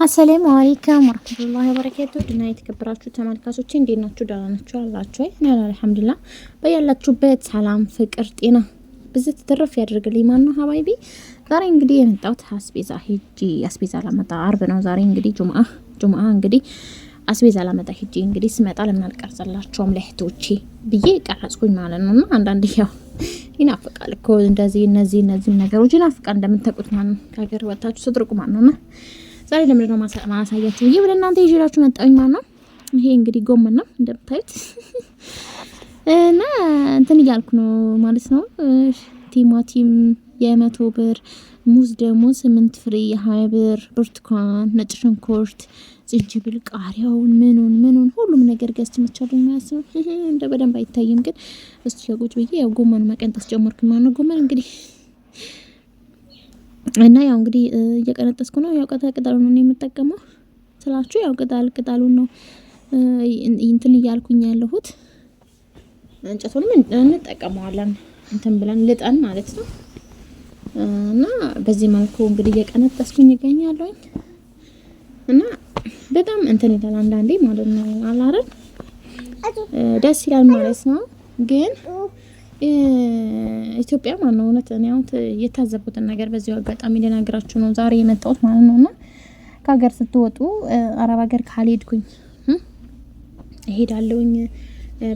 አሰላሙ አለይኩም ወራህመቱላሂ ወበረካቱ ድና የተከበራችሁ ተመልካቾቼ እንዴት ናችሁ? ደህና ናችሁ አላችሁ? እኔ አልሐምዱሊላህ። በያላችሁበት ሰላም፣ ፍቅር፣ ጤና ብዝት ትርፍ ያድርግልኝ። ማን ነው ሀባይቢ? ዛሬ እንግዲህ የመጣሁት አስቤዛ ሄጂ አስቤዛ ላመጣ አርብ ነው ዛሬ እንግዲህ ጁምአ እንግዲህ አስቤዛ ላመጣ ሄጂ እንግዲህ ስመጣ ለምን አልቀርጽላችሁም ለእህቶቼ ብዬ ቀረጽኩኝ ማለት ነውና አንዳንዴ ያው ይናፍቃል እኮ እንደዚህ እነዚህ ነገሮች ይናፍቃል እንደምታውቁት ማለት ነው። ከሀገር ወጣችሁ ስትርቁ ማለት ነውና ዛሬ ለምንድነው ማሳያችሁ ብዬ ወደ እናንተ ይዤላችሁ መጣሁኝ ማለት ነው። ይሄ እንግዲህ ጎመን ነው እንደምታዩት እና እንትን እያልኩ ነው ማለት ነው። ቲማቲም የ100 ብር፣ ሙዝ ደግሞ 8 ፍሬ 20 ብር፣ ብርቱካን፣ ነጭ ሽንኩርት፣ ዝንጅብል፣ ቃሪያውን ምኑን ሁሉም ነገር ገዝቼ መቻለሁ ማለት ነው። እንደ በደንብ አይታይም ግን እስቲ ቁጭ ብዬ ያው ጎመኑ መቀንጠስ ጀመርኩ ማለት ነው። ጎመን እንግዲህ እና ያው እንግዲህ እየቀነጠስኩ ነው። ያው ቅጠሉን ነው የምጠቀመው ስላችሁ ያው ቅጠሉን ነው እንትን እያልኩኝ ያለሁት። እንጨቱንም እንጠቀመዋለን እንትን ብለን ልጠን ማለት ነው። እና በዚህ መልኩ እንግዲህ እየቀነጠስኩኝ ይገኛለሁኝ። እና በጣም እንትን ይላል አንዳንዴ ማለት ነው አላረን ደስ ይላል ማለት ነው። ግን ኢትዮጵያ ማለት ነው እውነት እኔ አሁን የታዘብኩትን ነገር በዚሁ አጋጣሚ ልነግራችሁ ነው ዛሬ የመጣሁት ማለት ነውና ከሀገር ስትወጡ አረብ ሀገር ካልሄድኩኝ እሄዳለሁኝ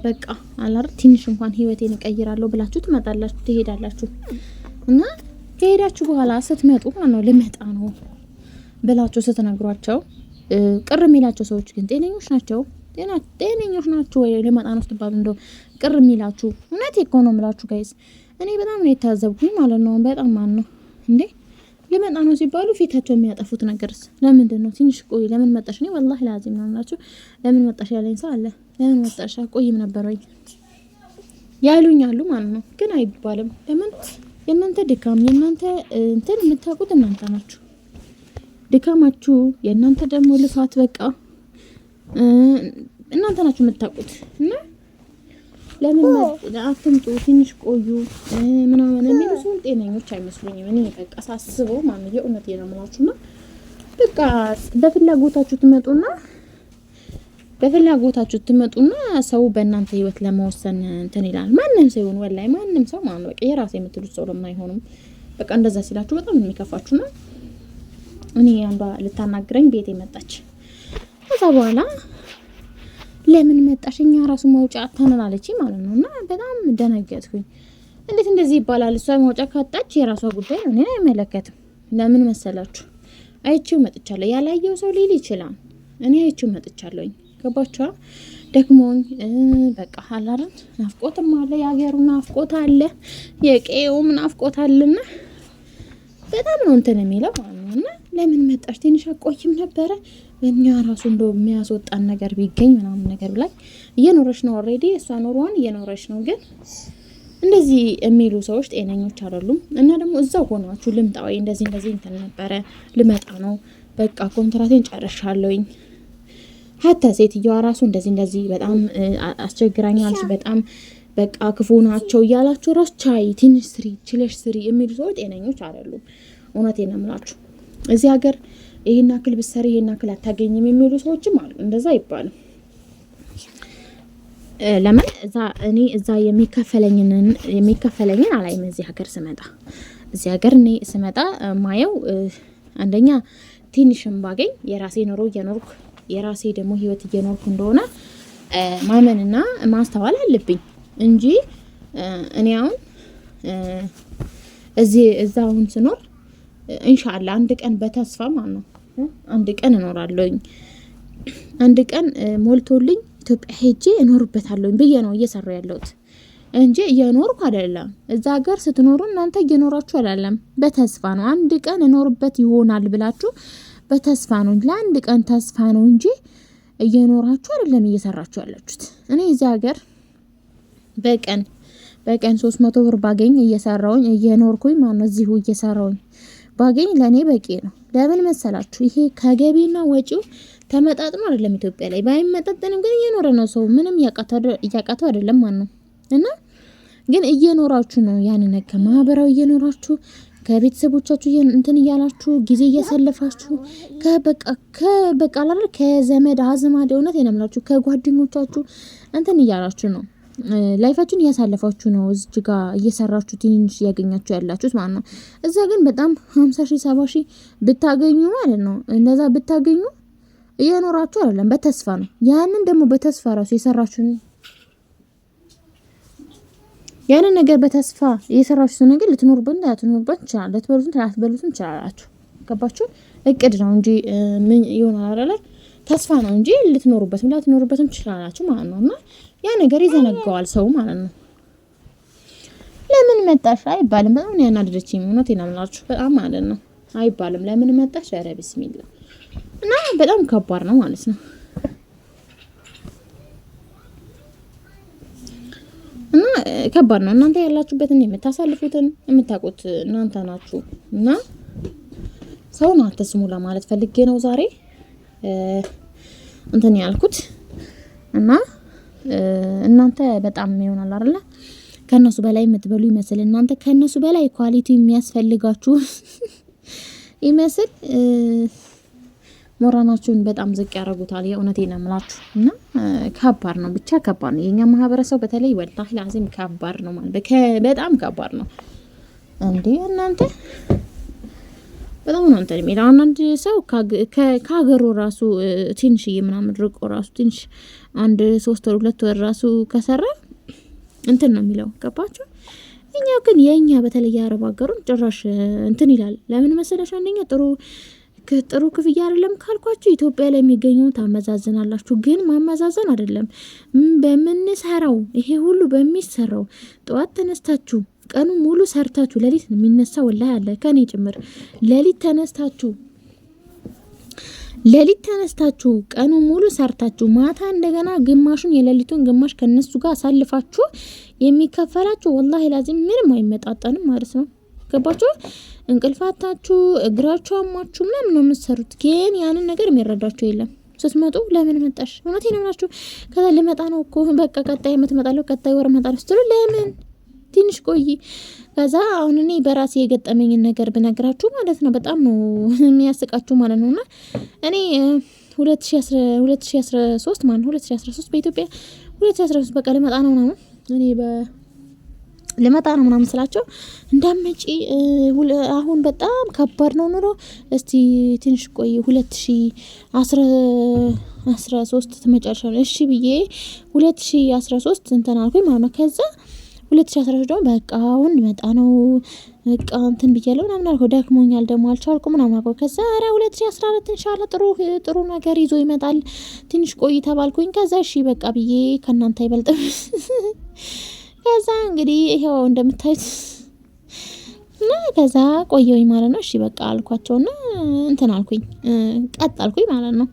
በቃ አላር ትንሽ እንኳን ህይወቴን እቀይራለሁ ብላችሁ ትመጣላችሁ ትሄዳላችሁ። እና ከሄዳችሁ በኋላ ስትመጡ ማለት ነው ልመጣ ነው ብላችሁ ስትነግሯቸው ቅር የሚላቸው ሰዎች ግን ጤነኞች ናቸው ወይ ልመጣ ነው ስትባሉ እንደው ቅር የሚላችሁ እውነት እኮ ነው የምላችሁ ጋይስ። እኔ በጣም ነው የታዘብኩኝ ማለት ነው። በጣም ማን ነው እንዴ ልመጣ ነው ሲባሉ ፊታቸው የሚያጠፉት ነገርስ ለምንድን ነው? ትንሽ ቆይ ለምን መጣሽ? እኔ ወላሂ ላዚም ነው የምላችሁ ለምን መጣሽ ያለኝ ሰው አለ። ለምን መጣሽ ቆይም ነበር ወይ ያሉኛሉ ማለት ነው። ግን አይባልም። ለምን? የእናንተ ድካም የእናንተ እንትን የምታውቁት እናንተ ናችሁ። ድካማችሁ የእናንተ ደግሞ ልፋት በቃ እናንተ ናችሁ የምታውቁት። እና ለምን አትምጡ ትንሽ ቆዩ ምናምን የሚሉ ሰው ጤነኞች አይመስሉኝም። እኔ በቃ ሳስበው ማለት የእውነት ነው የምላችሁና በቃ በፍላጎታችሁ ትመጡና ሰው በእናንተ ህይወት ለመወሰን እንትን ይላል። ማንም ሰው ይሁን ወላሂ ማንም ሰው ማለት በቃ የራሴ የምትሉት ሰው ለምን አይሆንም? በቃ እንደዛ ሲላችሁ በጣም የሚከፋችሁና እኔ አንዷ ልታናግረኝ ቤት መጣች። ከዛ በኋላ ለምን መጣሽ እኛ ራሱ መውጫ አታናላለች ማለት ነውና በጣም ደነገጥኩኝ። እንዴት እንደዚህ ይባላል? እሷ መውጫ ካጣች የራሷ ጉዳይ ነው፣ እኔን አይመለከትም። ለምን መሰላችሁ? አይቼው መጥቻለሁ። ያላየው ሰው ሊል ይችላል። እኔ አይቼው መጥቻለሁኝ። ገባችሁ? ደክሞኝ በቃ አላረን ናፍቆትም አለ፣ የሀገሩ ናፍቆት አለ፣ የቄውም ናፍቆት አለና በጣም ነው እንትን የሚለው ማለት ነውና ለምን መጣሽ ትንሽ አቆይም ነበረ እኛ ራሱ እንደው የሚያስወጣን ነገር ቢገኝ ምናምን ነገር ብላ እየኖረች ነው። ኦሬዲ እሷ ኑሮዋን እየኖረች ነው። ግን እንደዚህ የሚሉ ሰዎች ጤነኞች አይደሉም። እና ደግሞ እዛው ሆናችሁ ልምጣ ወይ እንደዚህ እንትን ነበረ ልመጣ ነው በቃ ኮንትራቴን ጨርሻለሁኝ። ሀታ ሴትዮዋ ራሱ እንደዚህ በጣም አስቸግራኛለች በጣም በቃ ክፉ ናቸው እያላችሁ ራስ ቻይ ትንሽ ስሪ ችለሽ ስሪ የሚሉ ሰዎች ጤነኞች አይደሉም። እውነቴን ነው የምላችሁ። እዚህ ሀገር ይሄን አክል ብትሰሪ ይሄን አክል አታገኝም የሚሉ ሰዎችም አሉ። እንደዛ አይባልም። ለምን እዛ የሚከፈለኝን አላይም። እዚህ ሀገር እኔ ስመጣ ማየው አንደኛ ትንሽም ባገኝ የራሴ ኑሮ እየኖርኩ የራሴ ደግሞ ህይወት እየኖርኩ እንደሆነ ማመንና ማስተዋል አለብኝ እንጂ እኔ አሁን እዛውን ስኖር ኢንሻአላህ አንድ ቀን በተስፋ ማለት ነው አንድ ቀን እኖራለሁኝ። አንድ ቀን ሞልቶልኝ ኢትዮጵያ ሄጄ እኖርበታለሁኝ ብዬ ነው እየሰራ ያለሁት እንጂ እየኖርኩ አይደለም። እዛ ሀገር ስትኖሩ እናንተ እየኖራችሁ አይደለም፣ በተስፋ ነው። አንድ ቀን እኖርበት ይሆናል ብላችሁ በተስፋ ነው። ለአንድ ቀን ተስፋ ነው እንጂ እየኖራችሁ አይደለም እየሰራችሁ ያላችሁት። እኔ እዚህ ሀገር በቀን 300 ብር ባገኝ እየሰራውኝ እየኖርኩኝ ማለት ነው። እዚሁ እየሰራውኝ ባገኝ ለኔ በቂ ነው። ለምን መሰላችሁ? ይሄ ከገቢና ወጪው ተመጣጥኖ አይደለም። ኢትዮጵያ ላይ ባይመጣጠንም ግን እየኖረ ነው ሰው ምንም እያቃተው አይደለም ማለት ነው። እና ግን እየኖራችሁ ነው ያን ነገር ማህበራዊ እየኖራችሁ ከቤተሰቦቻችሁ እንትን እያላችሁ ጊዜ እያሳለፋችሁ ከበቃ አላለ ከዘመድ አዝማድ እውነት የነምላችሁ ከጓደኞቻችሁ እንትን እያላችሁ ነው ላይፋችሁን እያሳለፋችሁ ነው። እዚህ ጋር እየሰራችሁ ትንሽ እያገኛችሁ ያላችሁት ማለት ነው። እዛ ግን በጣም 50,000 70,000 ብታገኙ ማለት ነው እንደዛ ብታገኙ እየኖራችሁ አይደለም በተስፋ ነው። ያንን ደግሞ በተስፋ ራሱ የሰራችሁን ያንን ነገር በተስፋ የሰራችሁት ነገር ልትኖርበት ይችላል። ልትበሉትም ይችላላችሁ። ገባችሁ? እቅድ ነው እንጂ ምን ይሆናል አይደለ? ተስፋ ነው እንጂ ልትኖሩበትም ትችላላችሁ ማለት ነውና ያ ነገር ይዘነጋዋል ሰው ማለት ነው። ለምን መጣሽ አይባልም። በጣም ነው ያናደደችኝ። እውነቴን ነው የምላችሁ በጣም ማለት ነው አይባልም። ለምን መጣሽ? ኧረ ቢስሚላ እና በጣም ከባድ ነው ማለት ነው። እና ከባድ ነው። እናንተ ያላችሁበትን የምታሳልፉትን የምታውቁት እናንተ ናችሁ። እና ሰውን አትስሙ ለማለት ፈልጌ ነው ዛሬ እንትን ያልኩት። እና እናንተ በጣም ይሆናል አይደለ ከነሱ በላይ የምትበሉ ይመስል እናንተ ከነሱ በላይ ኳሊቲ የሚያስፈልጋችሁ ይመስል ሞራናችሁን በጣም ዝቅ ያደርጉታል። የእውነቴን ነው የምላችሁ። እና ከባድ ነው ብቻ ከባድ ነው። የኛ ማህበረሰብ በተለይ ወላሂ ላዚም ከባድ ነው ማለት በጣም ከባድ ነው እንዴ እናንተ በጣም ነው እንትን የሚለው። አንድ ሰው ከሀገሩ ራሱ ትንሽዬ ምናምን ርቆ ራሱ ትንሽ 1-3 ወር 2 ወር ራሱ ከሰራ እንትን ነው የሚለው። ገባችሁ? እኛ ግን የኛ በተለይ አረብ ሀገሩን ጭራሽ እንትን ይላል። ለምን መሰለሽ? አንደኛ ጥሩ ክፍያ አይደለም ካልኳችሁ ኢትዮጵያ ላይ የሚገኘው ታመዛዝናላችሁ። ግን ማመዛዘን አይደለም በምንሰራው ይሄ ሁሉ በሚሰራው ጠዋት ተነስታችሁ ቀኑ ሙሉ ሰርታችሁ ለሊት ነው የሚነሳው። ወላሂ አለ ከኔ ጭምር ለሊት ተነስታችሁ ቀኑ ሙሉ ሰርታችሁ ማታ እንደገና ግማሹን የለሊቱን ግማሽ ከነሱ ጋር አሳልፋችሁ የሚከፈላችሁ ወላሂ ላዚም ምንም አይመጣጠንም ማለት ነው። ገባችሁ? እንቅልፋታችሁ እግራችሁ አሟችሁ ምናምን ነው የምትሰሩት። ግን ያንን ነገር የሚረዳችሁ የለም። ስትመጡ ለምን መጣሽ? እውነቴን ነው የምላችሁ። ከዛ ልመጣ ነው እኮ በቃ ቀጣይ እመጣለሁ ቀጣይ ወር እመጣለሁ ስትሉ ለምን ትንሽ ቆይ። ከዛ አሁን እኔ በራሴ የገጠመኝን ነገር ብነግራችሁ ማለት ነው በጣም ነው የሚያስቃችሁ ማለት ነውና እኔ 2013 ማለት 2013 በኢትዮጵያ 2013 በቃ ልመጣ ነው ምናምን እኔ ልመጣ ነው ምናምን ስላቸው እንዳመጪ አሁን በጣም ከባድ ነው ኑሮ እስቲ ትንሽ ቆይ 2013 ተመጫርሻለሁ እሺ ብዬ 2013 እንትን አልኩኝ ማለት ነው። ከዛ 2013 ደግሞ በቃ አሁን ልመጣ ነው በቃ እንትን ብያለሁ ምናምን አልኩ። ደክሞኛል ደግሞ አልቻልኩም ምናምን አልኩ። ከዛ ኧረ 2014 ኢንሻአላህ ጥሩ ነገር ይዞ ይመጣል ትንሽ ቆይ ተባልኩኝ። ከዛ እሺ በቃ ብዬ ከናንተ አይበልጥም ከዛ እንግዲህ ይሄው እንደምታዩት እና ከዛ ቆየሁኝ ማለት ነው። እሺ በቃ አልኳቸውና እንትን አልኩኝ ቀጣልኩኝ ማለት ነው።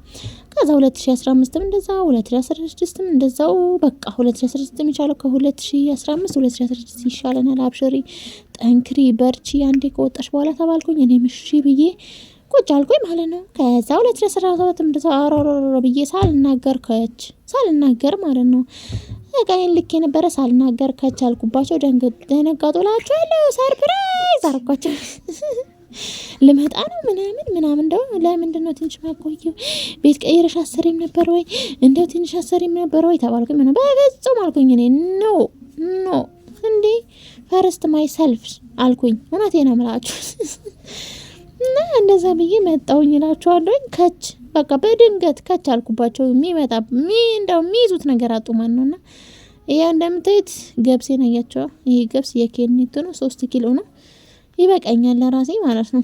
ከዛ 2015ም እንደዛው 2016ም እንደዛው በቃ 2016ም ይቻላል ከ2015 2016 ይሻለናል። አብሽሪ ጠንክሪ በርቺ አንዴ ከወጣሽ በኋላ ተባልኩኝ። እኔም እሺ ብዬ ቁጭ አልኩኝ ማለት ነው። ከዛ 2017ም እንደዛው አሮሮሮ ብዬ ሳልናገር ማለት ነው ቀይን ልክ የነበረ ሳልናገር ከቻልኩባቸው ደነጋጦላቸው ያለው ሰርፕራይዝ አርኳቸው ልመጣ ነው ምናምን እንደው ለምንድን ነው ትንሽ ማቆየው ቤት ቀይረሽ አሰሪም ነበር ወይ እንደው ትንሽ አሰሪም ነበር ወይ ተባልኩኝ። ምን በፍጹም አልኩኝ። እኔ ኖ እንዴ ፈርስት ማይ ሰልፍ አልኩኝ። እውነቴን ነው የምላችሁ እና እንደዛ ብዬ መጣሁኝ እላችኋለሁኝ። በቃ በድንገት ከች አልኩባቸው። የሚመጣ እንደው የሚይዙት ነገር አጡ ማለት ነውና ይሄ እንደምታዩት ገብሴ ነው ያያቸው። ይሄ ገብስ የኬኒት ነው 3 ኪሎ ነው ይበቃኛል ለራሴ ማለት ነው።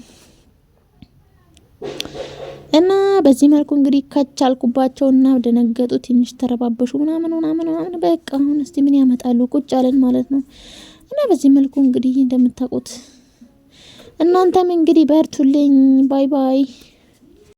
እና በዚህ መልኩ እንግዲህ ከች አልኩባቸውና ደነገጡ። ትንሽ ተረባበሹ ምናምን በቃ አሁን እስቲ ምን ያመጣሉ ቁጭ አለን ማለት ነው። እና በዚህ መልኩ እንግዲህ እንደምታውቁት እናንተም እንግዲህ በርቱልኝ። ባይ ባይ።